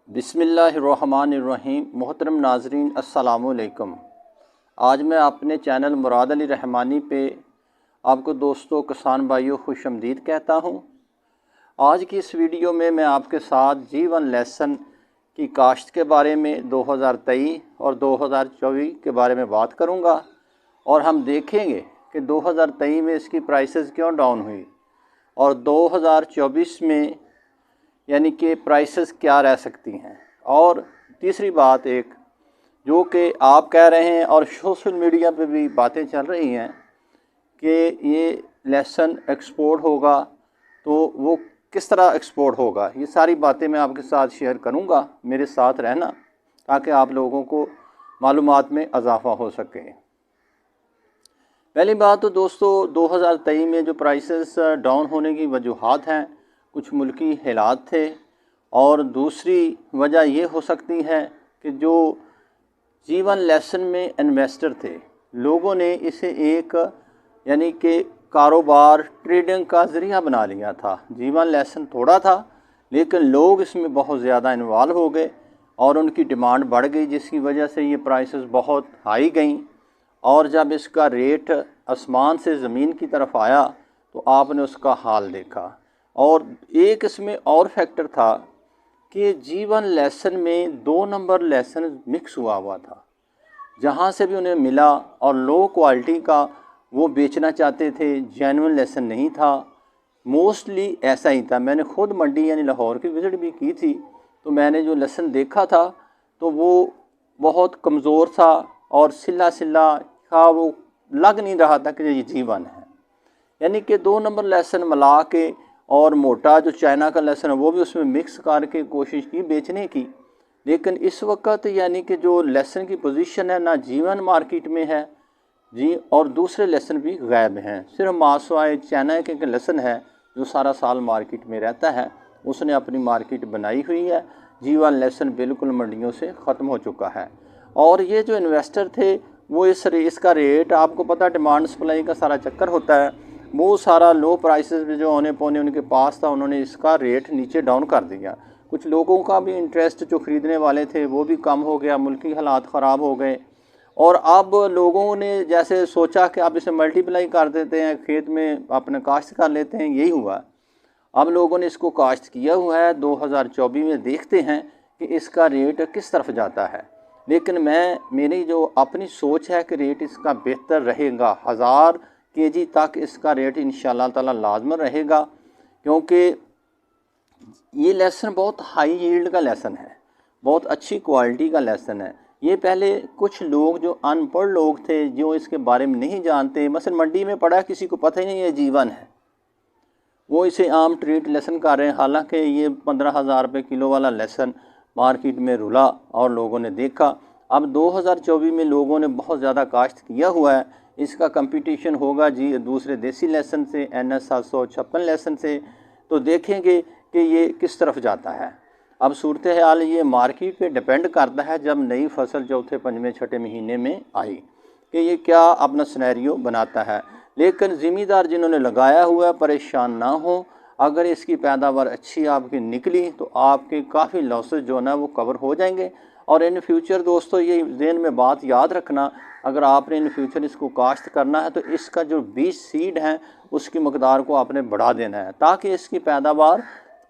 बिस्मिल्लाहिर्रहमानिर्रहीम। मोहतरम नाजरीन अस्सलामुअलैकुम। आज मैं अपने चैनल मुराद अली रहमानी पे आपको दोस्तों किसान भाइयों खुशामदीद कहता हूँ। आज की इस वीडियो में मैं आपके साथ जीवन लेसन की काश्त के बारे में 2023 और 2024 के बारे में बात करूँगा और हम देखेंगे कि 2023 में इसकी प्राइसेस क्यों डाउन हुई और 2024 में यानी कि प्राइसेस क्या रह सकती हैं। और तीसरी बात एक जो कि आप कह रहे हैं और सोशल मीडिया पे भी बातें चल रही हैं कि ये लेसन एक्सपोर्ट होगा, तो वो किस तरह एक्सपोर्ट होगा, ये सारी बातें मैं आपके साथ शेयर करूंगा। मेरे साथ रहना ताकि आप लोगों को मालूमात में इजाफ़ा हो सके। पहली बात तो दोस्तों 2023 में जो प्राइसेस डाउन होने की वजूहात हैं, कुछ मुल्की हालात थे और दूसरी वजह ये हो सकती है कि जो जीवन लेसन में इन्वेस्टर थे, लोगों ने इसे एक यानी कि कारोबार ट्रेडिंग का ज़रिया बना लिया था। जीवन लेसन थोड़ा था लेकिन लोग इसमें बहुत ज़्यादा इन्वॉल्व हो गए और उनकी डिमांड बढ़ गई, जिसकी वजह से ये प्राइसेस बहुत हाई गई। और जब इसका रेट आसमान से ज़मीन की तरफ आया तो आपने उसका हाल देखा। और एक इसमें और फैक्टर था कि जीवन लेसन में 2 नंबर लेसन मिक्स हुआ था, जहाँ से भी उन्हें मिला और लो क्वालिटी का वो बेचना चाहते थे, जेन्युइन लेसन नहीं था। मोस्टली ऐसा ही था। मैंने खुद मंडी यानी लाहौर की विज़िट भी की थी, तो मैंने जो लेसन देखा था तो वो बहुत कमज़ोर था और सिला सिला था, वो लग नहीं रहा था कि ये जीवन है। यानी कि 2 नंबर लेसन मिला के और मोटा जो चाइना का लेसन है वो भी उसमें मिक्स करके कोशिश की बेचने की। लेकिन इस वक्त यानी कि जो लेसन की पोजीशन है ना जीवन मार्केट में है जी, और दूसरे लेसन भी गायब हैं। सिर्फ मासवाए चाइना के लेसन है जो सारा साल मार्केट में रहता है, उसने अपनी मार्केट बनाई हुई है। जीवन लेसन बिल्कुल मंडियों से ख़त्म हो चुका है। और ये जो इन्वेस्टर थे वो इसका रेट, आपको पता डिमांड सप्लाई का सारा चक्कर होता है, वो सारा लो प्राइसेस भी जो होने पौने उनके पास था, उन्होंने इसका रेट नीचे डाउन कर दिया। कुछ लोगों का भी इंटरेस्ट जो ख़रीदने वाले थे वो भी कम हो गया, मुल्की हालात ख़राब हो गए। और अब लोगों ने जैसे सोचा कि आप इसे मल्टीप्लाई कर देते हैं, खेत में अपने काश्त कर लेते हैं, यही हुआ। अब लोगों ने इसको काश्त किया हुआ है। 2024 में देखते हैं कि इसका रेट किस तरफ जाता है। लेकिन मेरी जो अपनी सोच है कि रेट इसका बेहतर रहेगा, 1000 केजी तक इसका रेट इंशाल्लाह ताला लाजमन रहेगा, क्योंकि ये लेसन बहुत हाई यील्ड का लेसन है, बहुत अच्छी क्वालिटी का लेसन है। ये पहले कुछ लोग जो अनपढ़ लोग थे, जो इसके बारे में नहीं जानते, मसलन मंडी में पड़ा किसी को पता ही नहीं ये जीवन है, वो इसे आम ट्रेड लेसन कर रहे हैं। हालांकि ये 15,000 रुपये किलो वाला लेसन मार्केट में रुला और लोगों ने देखा। अब 2024 में लोगों ने बहुत ज़्यादा काश्त किया हुआ है। इसका कंपटीशन होगा जी दूसरे देसी लेसन से, NS 756 लेसन से। तो देखेंगे कि ये किस तरफ जाता है। अब सूरत हाल ये मार्केट पे डिपेंड करता है जब नई फसल चौथे पंजवें छठे महीने में आई कि ये क्या अपना सिनेरियो बनाता है। लेकिन ज़िम्मेदार जिन्होंने लगाया हुआ है परेशान ना हो। अगर इसकी पैदावार अच्छी आपकी निकली तो आपके काफ़ी लॉसेस जो ना वो कवर हो जाएंगे। और इन फ्यूचर दोस्तों ये ज़हन में बात याद रखना, अगर आपने इन फ्यूचर इसको काश्त करना है तो इसका जो बीज सीड है उसकी मकदार को आपने बढ़ा देना है, ताकि इसकी पैदावार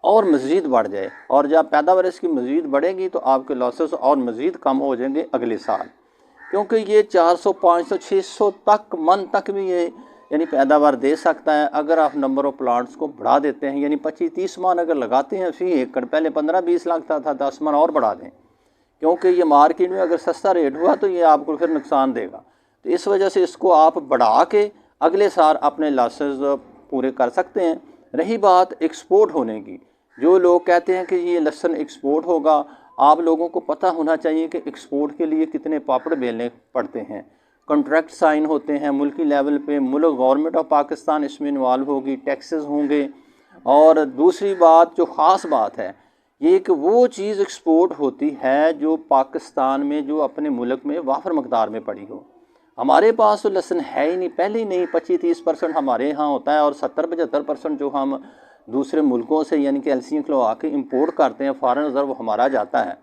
और मज़ीद बढ़ जाए। और जब पैदावार इसकी मज़ीद बढ़ेगी तो आपके लॉसेस और मज़ीद कम हो जाएंगे अगले साल, क्योंकि ये 400, 500, 600 तक मन तक भी ये यानी पैदावार दे सकता है। अगर आप नंबर ऑफ़ प्लांट्स को बढ़ा देते हैं, यानी 25-30 मन अगर लगाते हैं फी एकड़, पहले 15-20 लगता था, 10 मन और बढ़ा दें, क्योंकि ये मार्केट में अगर सस्ता रेट हुआ तो ये आपको फिर नुकसान देगा। तो इस वजह से इसको आप बढ़ा के अगले साल अपने लॉसेस पूरे कर सकते हैं। रही बात एक्सपोर्ट होने की, जो लोग कहते हैं कि ये लहसुन एक्सपोर्ट होगा, आप लोगों को पता होना चाहिए कि एक्सपोर्ट के लिए कितने पापड़ बेलने पड़ते हैं, कॉन्ट्रैक्ट साइन होते हैं मुल्की लेवल पे, मुल्क गवर्नमेंट ऑफ पाकिस्तान इसमें इन्वॉल्व होगी, टैक्सेस होंगे। और दूसरी बात जो ख़ास बात है ये कि वो चीज़ एक्सपोर्ट होती है जो पाकिस्तान में जो अपने मुल्क में वाफर मकदार में पड़ी हो। हमारे पास तो लहसुन है ही नहीं, पहले ही नहीं। 25-30% हमारे यहाँ होता है और 70-75% जो हम दूसरे मुल्कों से यानी कि एलसीएं खुलवा के इंपोर्ट करते हैं, फॉरेन रिजर्व हमारा जाता है।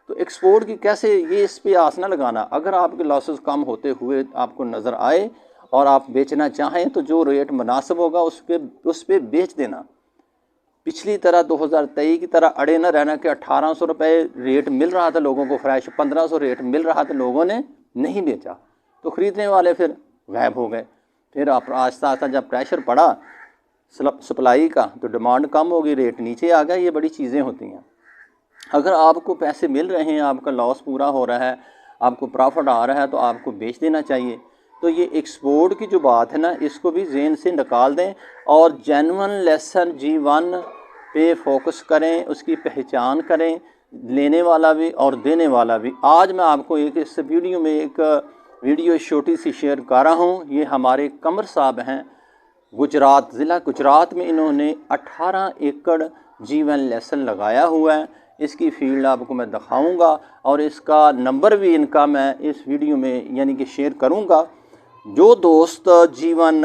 तो एक्सपोर्ट की कैसे, ये इस पे आस ना लगाना। अगर आपके लॉसेस कम होते हुए आपको नज़र आए और आप बेचना चाहें तो जो रेट मुनासिब होगा उस पे बेच देना। पिछली तरह 2023 की तरह अड़े न रहना कि 1800 रुपये रेट मिल रहा था लोगों को फ्रेश, 1500 रेट मिल रहा था, लोगों ने नहीं बेचा तो ख़रीदने वाले फिर गायब हो गए। फिर आप आहिस्ता आहिस्ता जब प्रेशर पड़ा सप्लाई का तो डिमांड कम होगी, रेट नीचे आ गया। ये बड़ी चीज़ें होती हैं। अगर आपको पैसे मिल रहे हैं, आपका लॉस पूरा हो रहा है, आपको प्रॉफिट आ रहा है तो आपको बेच देना चाहिए। तो ये एक्सपोर्ट की जो बात है ना, इसको भी ज़हन से निकाल दें और जेन्युइन लेसन G1 पे फोकस करें, उसकी पहचान करें, लेने वाला भी और देने वाला भी। आज मैं आपको इस वीडियो में एक वीडियो छोटी सी शेयर कर रहा हूँ। ये हमारे कमर साहब हैं गुजरात, ज़िला गुजरात में इन्होंने 18 एकड़ G1 लेसन लगाया हुआ है। इसकी फील्ड आपको मैं दिखाऊंगा और इसका नंबर भी इनका मैं इस वीडियो में यानी कि शेयर करूंगा। जो दोस्त G1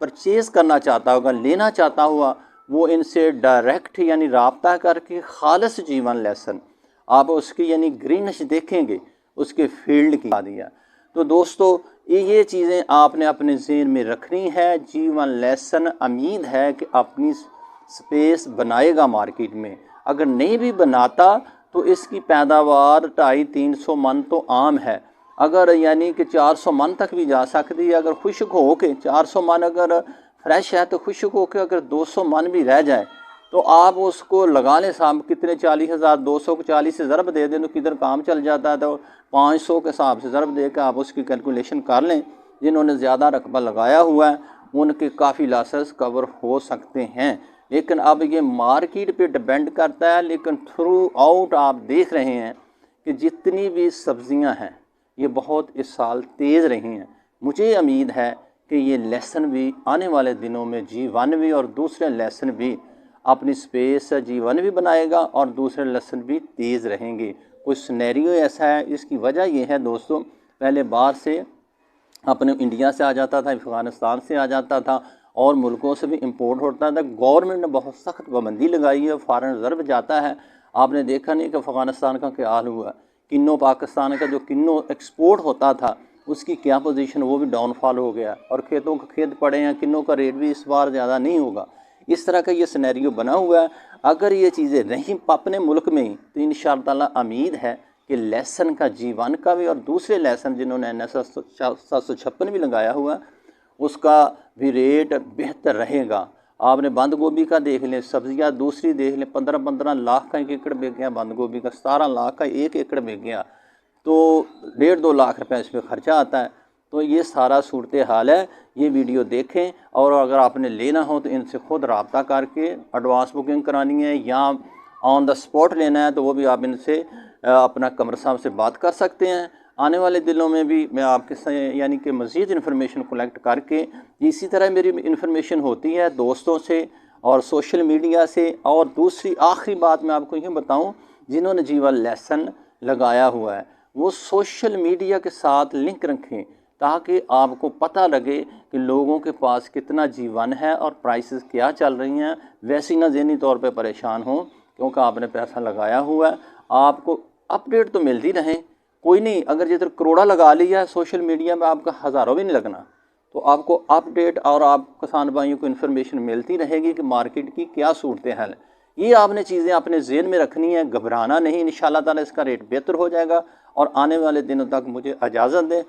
परचेज़ करना चाहता होगा, लेना चाहता हुआ, वो इनसे डायरेक्ट यानी राब्ता करके खालिस G1 लेसन आप उसकी यानी ग्रीनिश देखेंगे उसके फील्ड की दिया। तो दोस्तों ये चीज़ें आपने अपने ज़हन में रखनी है। G1 लेसन उम्मीद है कि अपनी स्पेस बनाएगा मार्केट में। अगर नहीं भी बनाता तो इसकी पैदावार 250-300 मन तो आम है। अगर यानी कि 400 मन तक भी जा सकती है। अगर खुश्क हो के 400 मन अगर फ्रेश है तो खुश्क हो के अगर 200 मन भी रह जाए तो आप उसको लगा लें साहब, कितने 40,000, 200 को 40 से ज़रब दे दें तो किधर काम चल जाता है। तो 500 के हिसाब से ज़रब दे के आप उसकी कैलकुलेशन कर लें। जिन्होंने ज़्यादा रकबा लगाया हुआ है उनके काफ़ी लॉसेस कवर हो सकते हैं। लेकिन अब ये मार्केट पे डिपेंड करता है। लेकिन थ्रू आउट आप देख रहे हैं कि जितनी भी सब्ज़ियां हैं ये बहुत इस साल तेज़ रही हैं। मुझे उम्मीद है कि ये लेसन भी आने वाले दिनों में G1 भी और दूसरे लेसन भी अपनी स्पेस G1 भी बनाएगा और दूसरे लेसन भी तेज़ रहेंगे। कुछ सिनेरियो ऐसा है, इसकी वजह यह है दोस्तों, पहले बाहर से अपने इंडिया से आ जाता था, अफ़गानिस्तान से आ जाता था और मुल्कों से भी इंपोर्ट होता था। गवर्नमेंट ने बहुत सख्त पाबंदी लगाई है, फॉरेन रिजर्व जाता है। आपने देखा नहीं कि अफ़गानिस्तान का क्या हाल हुआ। किन्नो पाकिस्तान का जो किन्नो एक्सपोर्ट होता था उसकी क्या पोजीशन, वो भी डाउनफॉल हो गया और खेतों के खेत पड़े हैं। किन्नो का रेट भी इस बार ज़्यादा नहीं होगा। इस तरह का ये सिनेरियो बना हुआ है। अगर ये चीज़ें रहीं अपने मुल्क में ही तो इंशाअल्लाह उम्मीद है कि लेसन का G1 का भी और दूसरे लेसन जिन्होंने NSS 756 भी लगाया हुआ उसका भी रेट बेहतर रहेगा। आपने बंद गोभी का देख लें, सब्जियां दूसरी देख लें, 15-15 लाख का 1 एकड़ बिक गया, बंद गोभी का 17 लाख का 1 एकड़ बिक गया, तो 1.5-2 लाख रुपये इस पर ख़र्चा आता है। तो ये सारा सूरत हाल है। ये वीडियो देखें और अगर आपने लेना हो तो इनसे ख़ुद रब्ता करके एडवांस बुकिंग करानी है या ऑन द स्पॉट लेना है तो वो भी आप इनसे अपना कमर साहब से बात कर सकते हैं। आने वाले दिनों में भी मैं आपके से यानी कि मज़ीद इन्फॉर्मेशन कलेक्ट करके, इसी तरह मेरी इन्फॉर्मेशन होती है दोस्तों से और सोशल मीडिया से। और दूसरी आखिरी बात मैं आपको ये बताऊं, जिन्होंने G1 लेसन लगाया हुआ है वो सोशल मीडिया के साथ लिंक रखें ताकि आपको पता लगे कि लोगों के पास कितना G1 है और प्राइसेस क्या चल रही हैं। वैसे ना ज़हनी तौर पे परेशान हो क्योंकि आपने पैसा लगाया हुआ है। आपको अपडेट तो मिलती रहे, कोई नहीं, अगर जिधर करोड़ा लगा लिया है सोशल मीडिया में आपका हज़ारों भी नहीं लगना, तो आपको अपडेट और आप किसान भाइयों को इन्फॉर्मेशन मिलती रहेगी कि मार्केट की क्या सूरत हाल है। ये आपने चीज़ें अपने ज़हन में रखनी है, घबराना नहीं। इंशाअल्लाह ताला इसका रेट बेहतर हो जाएगा। और आने वाले दिनों तक मुझे इजाज़त दें।